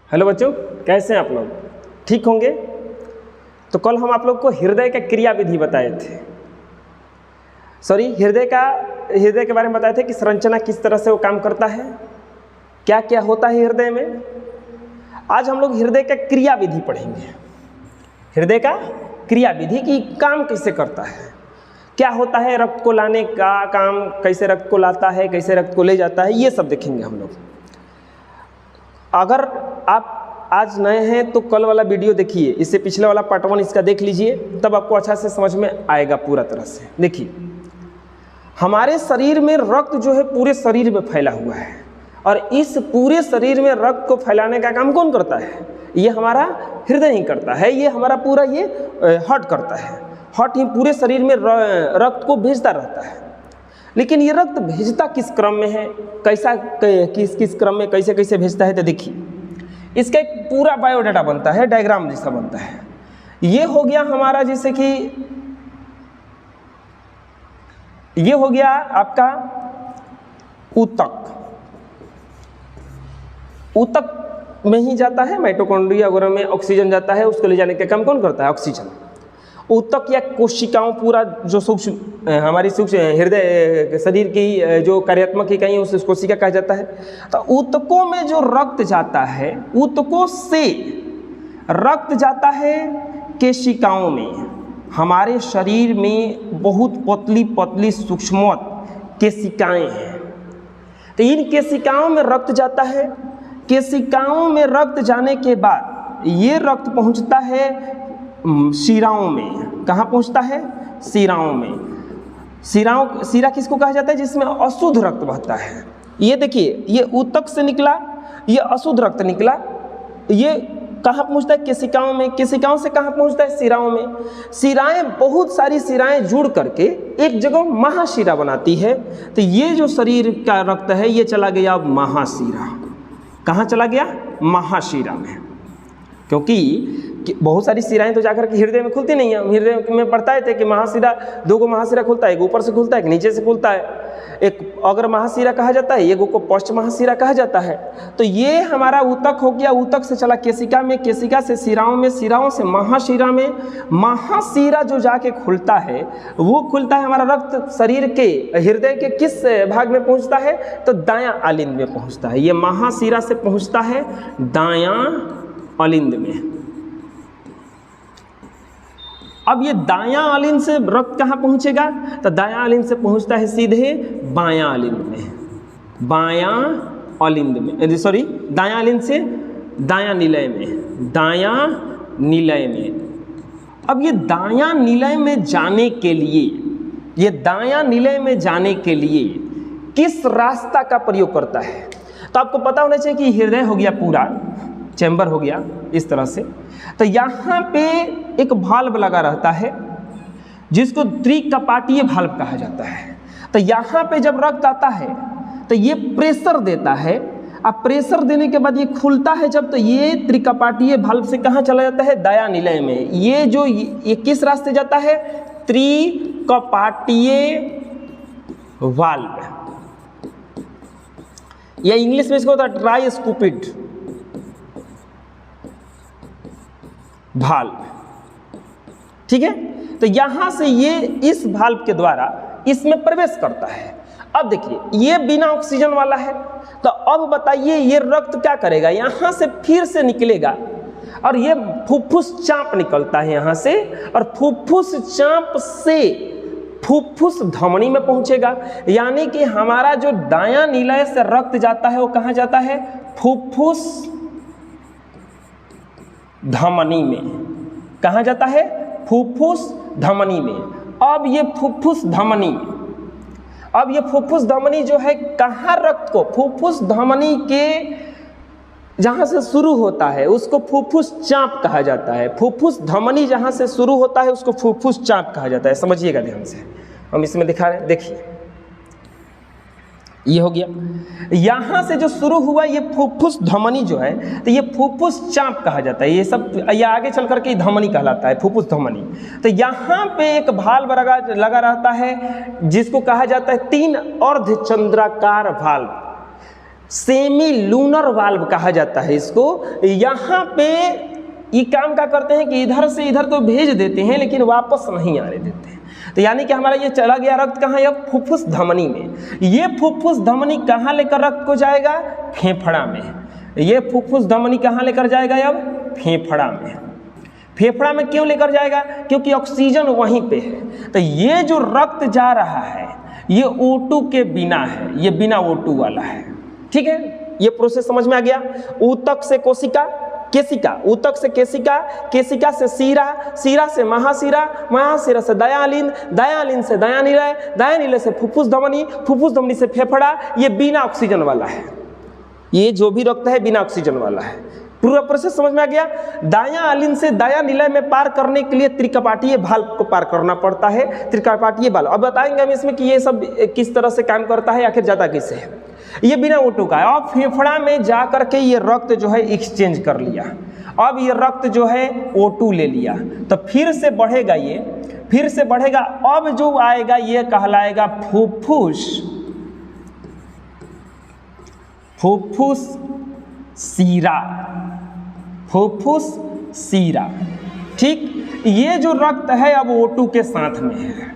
Hello बच्चों, कैसे हैं आप लोग? ठीक होंगे? तो कल हम आप लोग को हृदय का क्रिया विधि बताए थे। हृदय के बारे में बताए थे कि संरचना किस तरह से वो काम करता है, क्या क्या होता है हृदय में। आज हम लोग हृदय का क्रिया विधि पढ़ेंगे। हृदय का क्रिया विधि की काम कैसे करता है, क्या होता है, रक्त को लाने का काम कैसे रक्त को लाता है, कैसे रक्त को ले जाता है, ये सब देखेंगे हम लोग। अगर आप आज नए हैं तो कल वाला वीडियो देखिए, इससे पिछले वाला पार्ट 1 इसका देख लीजिए, तब आपको अच्छा से समझ में आएगा पूरा तरह से। देखिए, हमारे शरीर में रक्त जो है पूरे शरीर में फैला हुआ है, और इस पूरे शरीर में रक्त को फैलाने का काम कौन करता है? ये हमारा हृदय ही करता है। ये हमारा पूरा ये हार्ट करता है। हार्ट ही पूरे शरीर में रक्त को भेजता रहता है। लेकिन ये रक्त भेजता किस क्रम में है, कैसा किस क्रम में कैसे कैसे भेजता है, तो देखिए इसका एक पूरा बायोडाटा बनता है, डायग्राम जैसा बनता है। ये हो गया हमारा, जैसे कि ये हो गया आपका ऊतक। ऊतक में ही जाता है माइटोकॉन्ड्रिया वगैरह में ऑक्सीजन जाता है, उसको ले जाने का काम कौन करता है? ऑक्सीजन। ऊतक या कोशिकाओं, पूरा जो सूक्ष्म हमारी सूक्ष्म हृदय शरीर की जो कार्यात्मक इकाई उस कोशिका कहा जाता है। तो ऊतकों में जो रक्त जाता है, ऊतकों से रक्त जाता है केशिकाओं में। हमारे शरीर में बहुत पतली पतली सूक्ष्मवत केशिकाएं हैं, तो इन केशिकाओं में रक्त जाता है। केशिकाओं में रक्त जाने के बाद ये रक्त पहुंचता है शिराओं में। कहाँ पहुंचता है? शिराओं में। शिरा किसको कहा जाता है? जिसमें अशुद्ध रक्त बहता है। ये देखिए, ये ऊतक से निकला, ये अशुद्ध रक्त निकला, ये कहाँ पहुंचता है? केशिकाओं में। केशिकाओं से कहाँ पहुंचता है? शिराओं में। शिराएं, बहुत सारी शिराएं जुड़ करके एक जगह महाशिरा बनाती है। तो ये जो शरीर का रक्त है ये चला गया महाशिरा। कहाँ चला गया? महाशिरा में। क्योंकि बहुत सारी शिराएं तो जाकर के हृदय में खुलती नहीं है। हृदय में पढ़ता है कि महाशिरा, 2 महाशिरा खुलता है, एक ऊपर से खुलता है, एक नीचे से खुलता है। एक अग्र महाशिरा कहा जाता है, एक को पश्च महाशिरा कहा जाता है। तो ये हमारा ऊतक हो गया। ऊतक से चला केशिका में, केशिका से शिराओं में, शिराओं से महाशिरा में। महाशिरा जो जाके खुलता है वो खुलता है, हमारा रक्त शरीर के हृदय के किस भाग में पहुंचता है? तो दायां आलिंद में पहुंचता है। ये महाशिरा से पहुंचता है दायां आलिंद में। अब ये दायां आलिंद से रक्त कहाँ पहुंचेगा? तो दायां आलिंद से पहुंचता है सीधे बायां आलिंद में। बायां आलिंद में, दायां आलिंद से दायां निलय में। दायां निलय में। अब ये दायां निलय में जाने के लिए, ये दायां निलय में जाने के लिए किस रास्ता का प्रयोग करता है? तो आपको पता होना चाहिए कि हृदय हो गया, पूरा चैम्बर हो गया इस तरह से। तो यहाँ पे एक भाल्व लगा रहता है जिसको त्रिकपाटीय भाल्व कहा जाता है। तो यहाँ पे जब रक्त आता है तो ये प्रेशर देता है। अब प्रेशर देने के बाद ये खुलता है जब, तो ये त्रिकपाटीय भाल्व से कहाँ चला जाता है? दायां निलय में। ये जो ये किस रास्ते जाता है? त्रिकपाटीय वाल्व, या इंग्लिश में इसको होता है ट्राइस्कुपिड भाल्व। ठीक है, तो यहां से ये इस भाल्व के द्वारा इसमें प्रवेश करता है। अब देखिए, ये बिना ऑक्सीजन वाला है। तो अब बताइए ये रक्त क्या करेगा? यहां से फिर से निकलेगा और ये फुफ्फुस चांप निकलता है यहां से, और फुफ्फुस चांप से फुफ्फुस धमनी में पहुंचेगा। यानी कि हमारा जो दायां निलय से रक्त जाता है वो कहां जाता है? फुफ्फुस धमनी में। कहाँ जाता है? फुफ्फुस धमनी में। अब ये फुफ्फुस धमनी जो है, कहाँ रक्त को? फुफ्फुस धमनी के जहाँ से शुरू होता है उसको फुफ्फुस चांप कहा जाता है। फुफ्फुस धमनी जहाँ से शुरू होता है उसको फुफ्फुस चांप कहा जाता है। समझिएगा ध्यान से, हम इसमें दिखा रहे हैं। देखिए, ये हो गया, यहाँ से जो शुरू हुआ ये फुफ्फुस धमनी जो है, तो ये फुफ्फुस चांप कहा जाता है। ये सब ये आगे चल करके धमनी कहलाता है, फुफ्फुस धमनी। तो यहाँ पे एक भाल्व लगा रहता है जिसको कहा जाता है 3 अर्धचंद्राकार भाल्व। सेमी लूनर वाल्व कहा जाता है इसको। यहाँ पे ये काम क्या करते हैं कि इधर से इधर तो भेज देते हैं लेकिन वापस नहीं आने देते हैं। तो यानी कि हमारा ये चला गया रक्त कहाँ है, अब फुफ्फुस धमनी में। ये फुफ्फुस धमनी कहाँ लेकर रक्त को जाएगा, फेफड़ा में। ये फुफ्फुस धमनी कहाँ लेकर जाएगा, अब फेफड़ा में। फेफड़ा में क्यों लेकर जाएगा, क्योंकि ऑक्सीजन वहीं पे है। तो ये जो रक्त जा रहा है ये O2 के बिना है, ये बिना O2 वाला है। ठीक है, ये प्रोसेस समझ में आ गया। ऊतक से कोशिका, केशिका, ऊतक से केशिका, केशिका से सीरा, सीरा से महासीरा, महासीरा से दयालिन, दयालिन से दयानिलय, दयानिलय से फुफ्फुस धमनी, फुफ्फुस धमनी से फेफड़ा। ये बिना ऑक्सीजन वाला है। ये जो भी रक्त है बिना ऑक्सीजन वाला है। पूरा प्रोसेस समझ में आ गया। दयालिन से दयानिलय में पार करने के लिए त्रिकपाटीय भाल्व को पार करना पड़ता है, त्रिकपाटीय भाल्व। अब बताएंगे हम इसमें कि ये सब किस तरह से काम करता है, आखिर जाता कैसे है। ये बिना O2 का है। अब फेफड़ा में जा करके ये रक्त जो है एक्सचेंज कर लिया। अब ये रक्त जो है O2 ले लिया, तो फिर से बढ़ेगा, ये फिर से बढ़ेगा। अब जो आएगा ये कहलाएगा फुफ्फुस, फुफ्फुस सीरा, फुफ्फुस सीरा। ठीक, ये जो रक्त है अब O2 के साथ में है।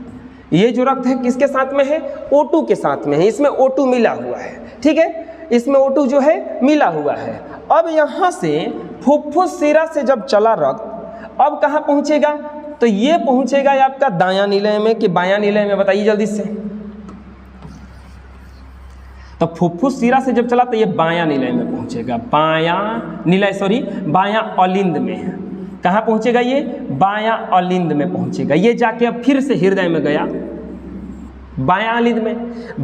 ये जो रक्त है किसके साथ में है, O2 के साथ में है। इसमें O2 मिला हुआ है। ठीक है, इसमें O2 जो है मिला हुआ है। अब यहाँ से फुफ्फुस सीरा से जब चला रक्त अब कहाँ पहुँचेगा, तो ये पहुँचेगा आपका दायां निलय में कि बायां निलय में, बताइए जल्दी से। तो फुफ्फुस सीरा से जब चला तो ये बायां निलय में पहुँचेगा, बायां निलय, सॉरी बायां अलिंद में। कहाँ पहुँचेगा ये, बायां अलिंद में पहुँचेगा। ये जाके अब फिर से हृदय में गया, बायां अलिंद में।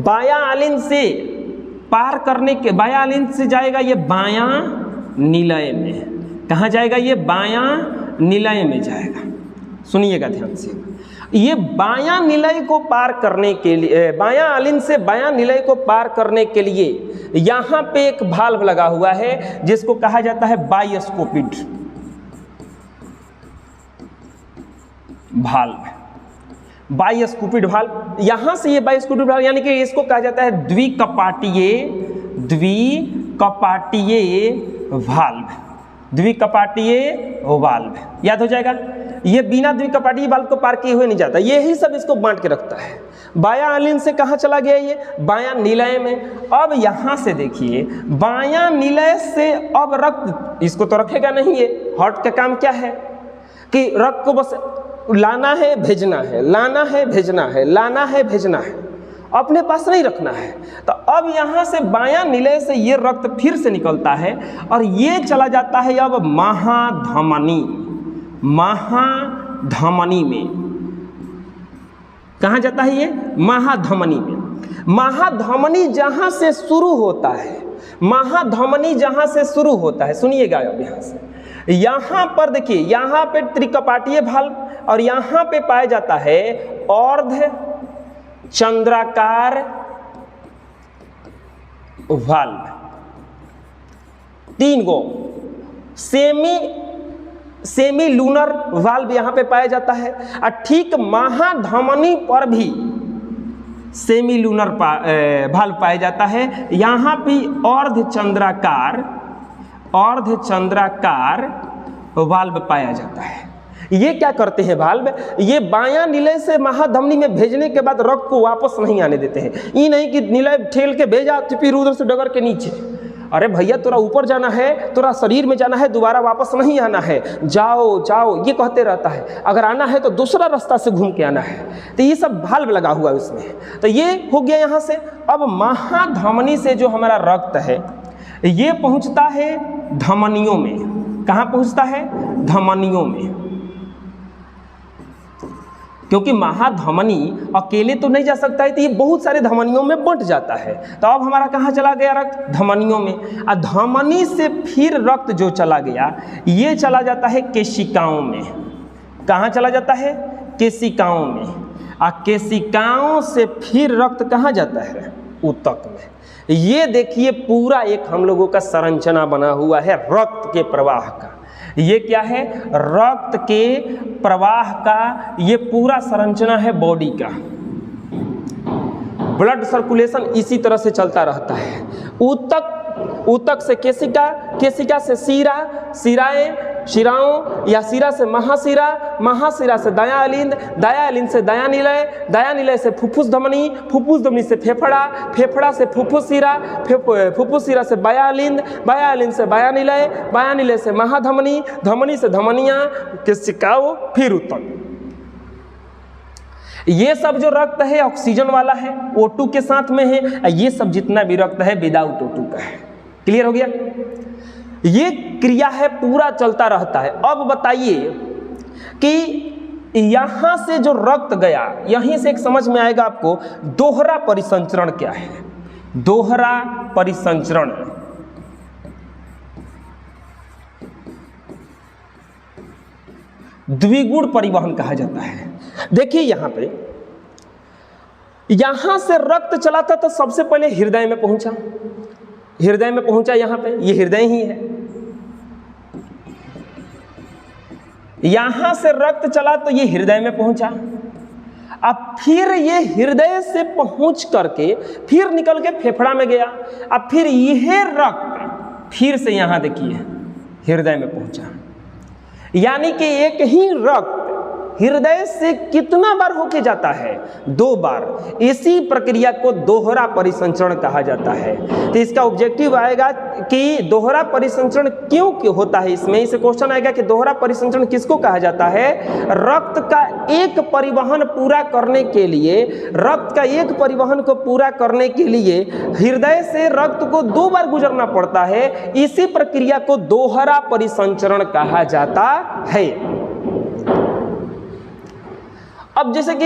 बायां अलिंद से पार करने के, बायां अलिंद से जाएगा ये बायां निलय में। कहाँ जाएगा ये, बायां निलय में जाएगा। सुनिएगा ध्यान से। ये बायां निलय को पार करने के लिए, बायां अलिंद से बायां निलय को पार करने के लिए यहाँ पे एक भाल्व लगा हुआ है जिसको कहा जाता है बाइस्कोपिड भाल्व। बाइस्कोपिड भाल्व, यहाँ से ये बाइस्कोपिड भाल्व, यानी कि इसको कहा जाता है द्विकपाटीय, द्विकपाटीय भाल्व, द्विकपाटीय वाल्व। याद हो जाएगा। ये बिना द्विकपाटीय वाल्व को पार किए हुए नहीं जाता। ये ही सब इसको बांट के रखता है। बायां अलिंद से कहाँ चला गया ये, बायां निलय में। अब यहाँ से देखिए बायां निलय से अब रक्त इसको तो रखेगा नहीं। ये हार्ट का काम क्या है कि रक्त को बस लाना है भेजना है, लाना है भेजना है, लाना है भेजना है, अपने पास नहीं रखना है। तो अब यहाँ से बायां निलय से ये रक्त फिर से निकलता है और ये चला जाता है अब महाधमनी, महाधमनी में। कहाँ जाता है ये, महाधमनी में। महाधमनी जहाँ से शुरू होता है, महाधमनी जहाँ से शुरू होता है, सुनिएगा अब यहाँ से, यहाँ पर देखिए, यहाँ पे त्रिकपाटीय भाल्व और यहाँ पे पाया जाता है अर्ध चंद्राकार वाल्व। 3 गो सेमी लूनर वाल्व यहाँ पे पाया जाता है। और ठीक महाधमनी पर भी सेमी लूनर वाल्व पाया जाता है। यहाँ भी अर्ध चंद्राकार वाल्व पाया जाता है। ये क्या करते हैं वाल्व, ये बायां निलय से महाधमनी में भेजने के बाद रक्त को वापस नहीं आने देते हैं। ये नहीं कि निलय ठेल के भेजा फिर उधर से डगर के नीचे, अरे भैया तोरा ऊपर जाना है, तोरा शरीर में जाना है, दोबारा वापस नहीं आना है, जाओ जाओ ये कहते रहता है। अगर आना है तो दूसरा रास्ता से घूम के आना है। तो ये सब भाल्व लगा हुआ है उसमें। तो ये हो गया यहाँ से। अब महाधमनी से जो हमारा रक्त है ये पहुँचता है धमनियों में। कहाँ पहुँचता है, धमनियों में। क्योंकि महाधमनी अकेले तो नहीं जा सकता है, तो ये बहुत सारे धमनियों में बंट जाता है। तो अब हमारा कहाँ चला गया रक्त, धमनियों में। और धमनी से फिर रक्त जो चला गया ये चला जाता है केशिकाओं में। कहाँ चला जाता है, केशिकाओं में। और केशिकाओं से फिर रक्त कहाँ जाता है, ऊतक में। ये देखिए पूरा एक हम लोगों का संरचना बना हुआ है रक्त के प्रवाह का। ये क्या है, रक्त के प्रवाह का ये पूरा संरचना है बॉडी का। ब्लड सर्कुलेशन इसी तरह से चलता रहता है। ऊतक ऊतक से केशिका, केशिका से शिरा, शिराएं, शिराओं या शिरा से महाशिरा, महाशिरा से दयालिंद, दयालिंद से दयानिलय, दयानिलय से फुफ्फुस धमनी, फुफ्फुस धमनी से फेफड़ा, फेफड़ा से फुफ्फुस शिरा, फुफ्फुस शिरा से बयालिंद, बयालिंद से बयानिलय, बयानिलय से महाधमनी, धमनी से धमनियाँ, केशिकाओं, फिर ऊतक। ये सब जो रक्त है ऑक्सीजन वाला है, O2 के साथ में है। ये सब जितना भी रक्त है विदाउट O2 का है। क्लियर हो गया? ये क्रिया है पूरा चलता रहता है। अब बताइए कि यहां से जो रक्त गया, यहीं से एक समझ में आएगा आपको दोहरा परिसंचरण क्या है। दोहरा परिसंचरण द्विगुण परिवहन कहा जाता है। देखिए यहां पे, यहां से रक्त चला था तो सबसे पहले हृदय में पहुंचा, हृदय में पहुंचा। यहां पे ये हृदय ही है। यहां से रक्त चला तो ये हृदय में पहुंचा। अब फिर ये हृदय से पहुंच करके फिर निकल के फेफड़ा में गया। अब फिर यह रक्त फिर से यहां देखिए हृदय में पहुंचा। यानी कि एक ही रक्त हृदय से कितना बार होके जाता है? 2 बार। इसी प्रक्रिया को दोहरा परिसंचरण कहा जाता है। तो इसका ऑब्जेक्टिव आएगा कि दोहरा परिसंचरण क्यों होता है। इसमें इसे क्वेश्चन आएगा कि दोहरा परिसंचरण किसको कहा जाता है? रक्त का एक परिवहन पूरा करने के लिए, रक्त का एक परिवहन को पूरा करने के लिए हृदय से रक्त को 2 बार गुजरना पड़ता है। इसी प्रक्रिया को दोहरा परिसंचरण कहा जाता है। अब जैसे कि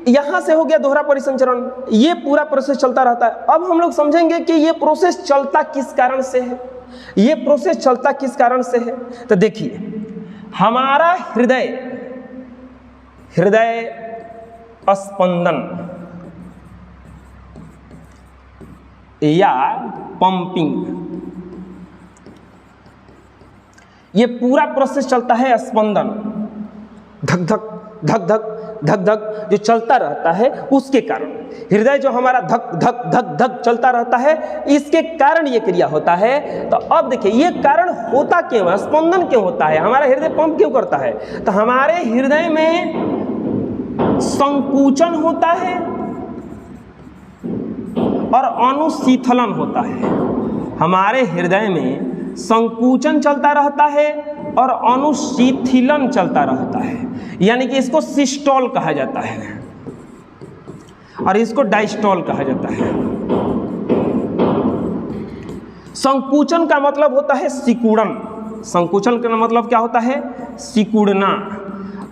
यहां से हो गया दोहरा परिसंचरण, ये पूरा प्रोसेस चलता रहता है। अब हम लोग समझेंगे कि ये प्रोसेस चलता किस कारण से है, ये प्रोसेस चलता किस कारण से है। तो देखिए हमारा हृदय, हृदय स्पंदन या पंपिंग, ये पूरा प्रोसेस चलता है स्पंदन, धक धक धक धक धक धक जो चलता रहता है उसके कारण। हृदय जो हमारा धक धक धक धक चलता रहता है, इसके कारण ये क्रिया होता है। तो अब देखिए ये कारण होता क्यों है, स्पंदन क्यों होता है, हमारा हृदय पंप क्यों करता है? तो हमारे हृदय में संकुचन होता है और अनुशीतलन होता है। हमारे हृदय में संकुचन चलता रहता है और अनुशीतलन चलता रहता है। यानी कि इसको सिस्टोल कहा जाता है और इसको डायस्टोल कहा जाता है। संकुचन का मतलब होता है सिकुड़न, संकुचन का मतलब क्या होता है? सिकुड़ना।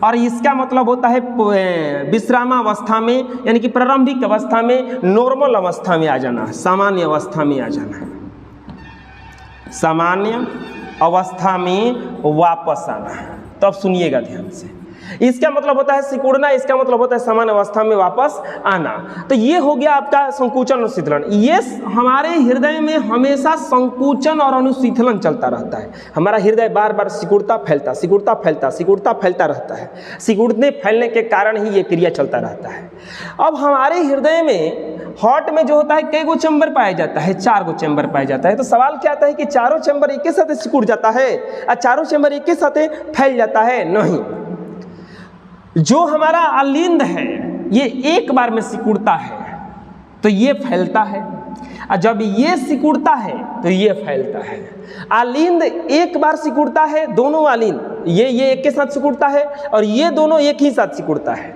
और इसका मतलब होता है विश्रामावस्था में, यानी कि प्रारंभिक अवस्था में, नॉर्मल अवस्था में आ जाना, सामान्य अवस्था में आ जाना, सामान्य अवस्था में वापस आना। तो अब सुनिएगा ध्यान से, इसका मतलब होता है सिकुड़ना, इसका मतलब होता है सामान्य अवस्था में वापस आना। तो ये हो गया आपका संकुचन और शीतलन। ये हमारे हृदय में हमेशा संकुचन और अनुशीतलन चलता रहता है। हमारा हृदय बार बार सिकुड़ता फैलता, सिकुड़ता फैलता, सिकुड़ता फैलता रहता है। सिकुड़ने फैलने के कारण ही ये क्रिया चलता रहता है। अब हमारे हृदय में, हार्ट में जो होता है कई गो चैम्बर पाया जाता है? 4 गो चैम्बर पाया जाता है। तो सवाल क्या आता है कि चारों चैम्बर एक ही साथ सिकुड़ जाता है और चारों चैम्बर एक ही साथ फैल जाता है? नहीं। जो हमारा आलिंद है ये एक बार में सिकुड़ता है तो ये फैलता है, और जब ये सिकुड़ता है तो ये फैलता है। आलिंद एक बार सिकुड़ता है, दोनों आलिंद ये एक के साथ सिकुड़ता है और ये दोनों एक ही साथ सिकुड़ता है,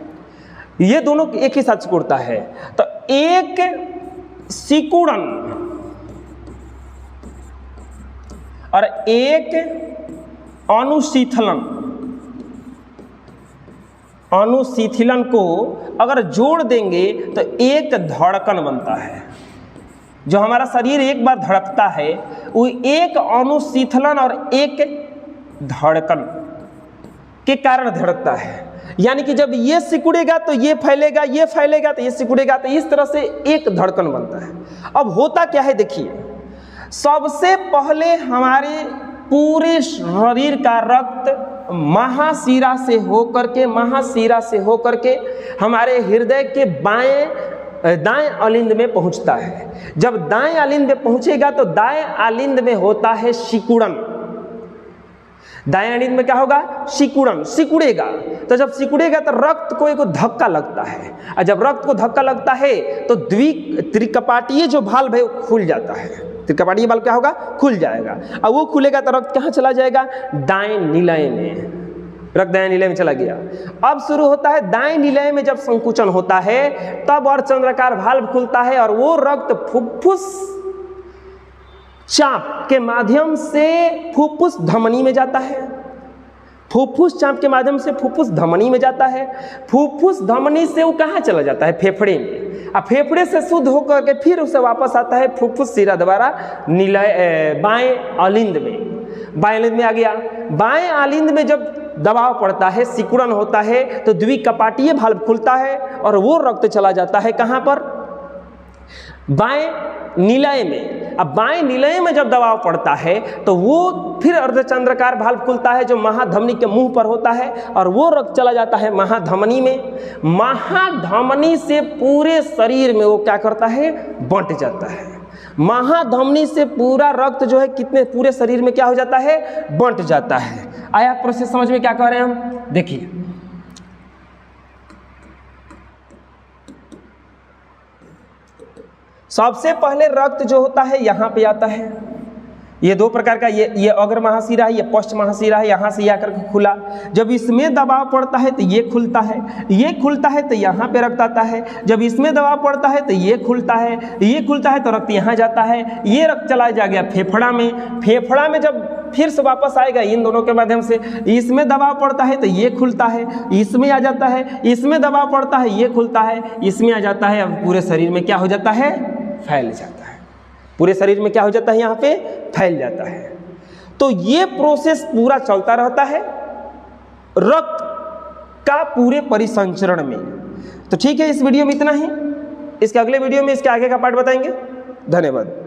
ये दोनों एक ही साथ सिकुड़ता है। तो एक सिकुड़न और एक अनुशीतलन, अनुशीतलन को अगर जोड़ देंगे तो एक धड़कन बनता है। जो हमारा शरीर एक बार धड़कता है वो एक अनुशीतलन और एक धड़कन के कारण धड़कता है। यानी कि जब ये सिकुड़ेगा तो ये फैलेगा, ये फैलेगा तो ये सिकुड़ेगा, तो इस तरह से एक धड़कन बनता है। अब होता क्या है देखिए, सबसे पहले हमारे पूरे शरीर का रक्त महाशिरा से होकर के हमारे हृदय के बाएं दाएं अलिंद में पहुंचता है। जब दाएं अलिंद में पहुंचेगा तो दाएं अलिंद में होता है सिकुड़न। दाएं अलिंद में क्या होगा? सिकुड़न, सिकुड़ेगा। तो जब सिकुड़ेगा तो रक्त को एक धक्का लगता है, और जब रक्त को धक्का लगता है तो त्रिकपाटीय जो भाल्व है वो खुल जाता है। त्रिकपाटीय भाल्व क्या होगा? खुल जाएगा। अब वो खुलेगा तो रक्त कहाँ चला जाएगा? दाएं निलय में। रक्त दाएं निलय में चला गया। अब शुरू होता है दाएं निलय में जब संकुचन होता है तब अर्धचंद्राकार भाल्व खुलता है और वो रक्त फुफ्फुस चाप के माध्यम से फुफ्फुस धमनी में जाता है। फुफ्फुस चाप के माध्यम से फुफ्फुस धमनी में जाता है। फुफ्फुस धमनी से वो कहाँ चला जाता है? फेफड़े में। अब फेफड़े से शुद्ध होकर के फिर उसे वापस आता है फुफ्फुस शिरा द्वारा निलय बाएं अलिंद में। बाएं अलिंद में आ गया। बाएं अलिंद में जब दबाव पड़ता है, सिकुड़न होता है, तो द्विकपाटीय भाल्व खुलता है और वो रक्त चला जाता है कहाँ पर? बाएं निलय में। अब बाएं निलय में जब दबाव पड़ता है तो वो फिर अर्धचंद्राकार भाल्व खुलता है जो महाधमनी के मुंह पर होता है और वो रक्त चला जाता है महाधमनी में। महाधमनी से पूरे शरीर में वो क्या करता है? बंट जाता है। महाधमनी से पूरा रक्त जो है कितने पूरे शरीर में क्या हो जाता है? बंट जाता है। आया प्रोसेस समझ में? क्या कह रहे हैं हम? देखिए, सबसे पहले रक्त जो होता है यहाँ पे आता है। ये दो प्रकार का, ये अग्र महाशिरा है, ये पश्च महाशिरा है। यहाँ से ये आकर के खुला। जब इसमें दबाव पड़ता है तो ये खुलता है, ये खुलता है तो यहाँ पे रक्त आता है। जब इसमें दबाव पड़ता है तो ये खुलता है, ये खुलता है तो रक्त यहाँ जाता है। ये रक्त चला जा गया फेफड़ा में। फेफड़ा में जब फिर से वापस आएगा इन दोनों के माध्यम से, इसमें दबाव पड़ता है तो ये खुलता है, इसमें आ जाता है। इसमें दबाव पड़ता है, ये खुलता है, इसमें आ जाता है। अब पूरे शरीर में क्या हो जाता है? फैल जाता है। पूरे शरीर में क्या हो जाता है? यहाँ पे फैल जाता है। तो ये प्रोसेस पूरा चलता रहता है रक्त का पूरे परिसंचरण में। तो ठीक है, इस वीडियो में इतना ही। इसके अगले वीडियो में इसके आगे का पार्ट बताएंगे। धन्यवाद।